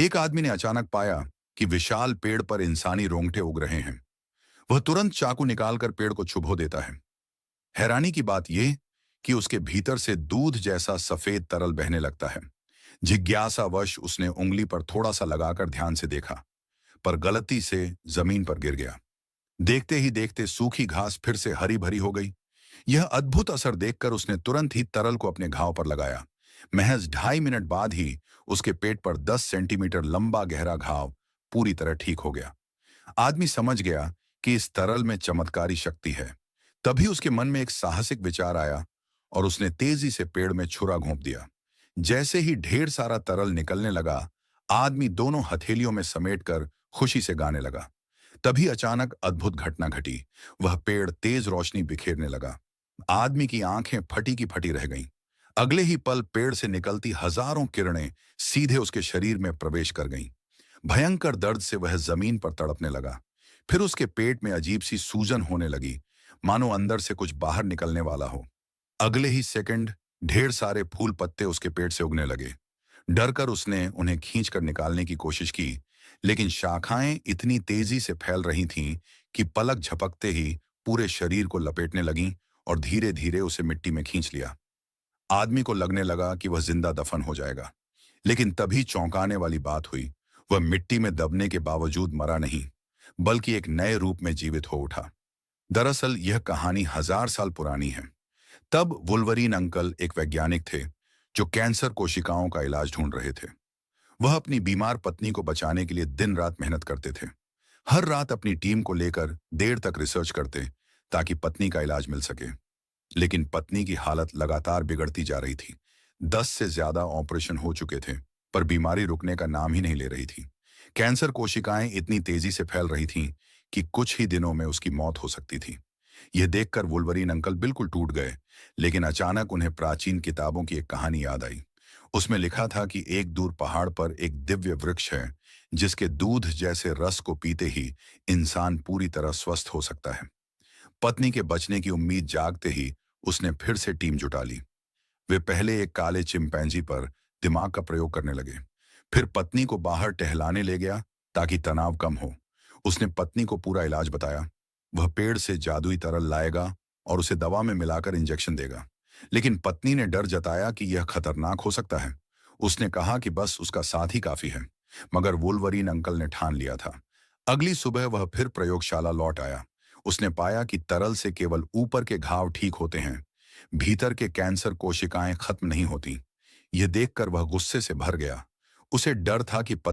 एक आदमी ने अचानक पाया कि विशाल पेड़ पर इंसानी रोंगटे उग रहे हैं। वह तुरंत चाकू निकालकर पेड़ को चुभो देता है। हैरानी की बात यह कि उसके भीतर से दूध जैसा सफेद तरल बहने लगता है। जिज्ञासावश उसने उंगली पर थोड़ा सा लगाकर ध्यान से देखा, पर गलती से जमीन पर गिर गया। देखते ही देखते सूखी घास फिर से हरी भरी हो गई। यह अद्भुत असर देखकर उसने तुरंत ही तरल को अपने घाव पर लगाया। महज 2.5 मिनट बाद ही उसके पेट पर 10 सेंटीमीटर लंबा गहरा घाव पूरी तरह ठीक हो गया। आदमी समझ गया कि इस तरल में चमत्कारी शक्ति है। तभी उसके मन में एक साहसिक विचार आया और उसने तेजी से पेड़ में छुरा घोंप दिया। जैसे ही ढेर सारा तरल निकलने लगा, आदमी दोनों हथेलियों में समेटकर खुशी से गाने लगा। तभी अचानक अद्भुत घटना घटी। वह पेड़ तेज रोशनी बिखेरने लगा। आदमी की आंखें फटी की फटी रह गईं। अगले ही पल पेड़ से निकलती हजारों किरणें सीधे उसके शरीर में प्रवेश कर गईं। भयंकर दर्द से वह जमीन पर तड़पने लगा। फिर उसके पेट में अजीब सी सूजन होने लगी, मानो अंदर से कुछ बाहर निकलने वाला हो। अगले ही सेकंड ढेर सारे फूल पत्ते उसके पेट से उगने लगे। डरकर उसने उन्हें खींचकर निकालने की कोशिश की, लेकिन शाखाएं इतनी तेजी से फैल रही थीं कि पलक झपकते ही पूरे शरीर को लपेटने लगीं और धीरे धीरे उसे मिट्टी में खींच लिया। आदमी को लगने लगा कि वह जिंदा दफन हो जाएगा, लेकिन तभी चौंकाने वाली बात हुई। वह मिट्टी में दबने के बावजूद मरा नहीं, बल्कि एक नए रूप में जीवित हो उठा। दरअसल यह कहानी 1000 साल पुरानी है। तब वुल्वरीन अंकल एक वैज्ञानिक थे जो कैंसर कोशिकाओं का इलाज ढूंढ रहे थे। वह अपनी बीमार पत्नी को बचाने के लिए दिन रात मेहनत करते थे। हर रात अपनी टीम को लेकर देर तक रिसर्च करते ताकि पत्नी का इलाज मिल सके। लेकिन पत्नी की हालत लगातार बिगड़ती जा रही थी। 10 से ज्यादा ऑपरेशन हो चुके थे, पर बीमारी रुकने का नाम ही नहीं ले रही थी। कैंसर कोशिकाएं इतनी तेजी से फैल रही थीं कि कुछ ही दिनों में उसकी मौत हो सकती थी। यह देखकर वुल्वरीन अंकल बिल्कुल टूट गए, लेकिन अचानक उन्हें प्राचीन किताबों की एक कहानी याद आई। उसमें लिखा था कि एक दूर पहाड़ पर एक दिव्य वृक्ष है जिसके दूध जैसे रस को पीते ही इंसान पूरी तरह स्वस्थ हो सकता है। पत्नी के बचने की उम्मीद जागते ही उसने फिर से टीम जुटा ली। वे पहले एक काले चिंपैंजी पर दिमाग का प्रयोग करने लगे। फिर पत्नी को बाहर टहलाने ले गया ताकि तनाव कम हो। उसने पत्नी को पूरा इलाज बताया। वह पेड़ से जादुई तरल लाएगा और उसे दवा में मिलाकर इंजेक्शन देगा। लेकिन पत्नी ने डर जताया कि यह खतरनाक हो सकता है। उसने कहा कि बस उसका साथ ही काफी है। मगर वुल्वरीन अंकल ने ठान लिया था। अगली सुबह वह फिर प्रयोगशाला लौट आया। उसने पाया कि तरल से केवल ऊपर के घाव ठीक होते हैं, भीतर के कैंसर कोशिकाएं खत्म नहीं होती। यह देखकर वह गुस्से से भर गया। उसे डर था कि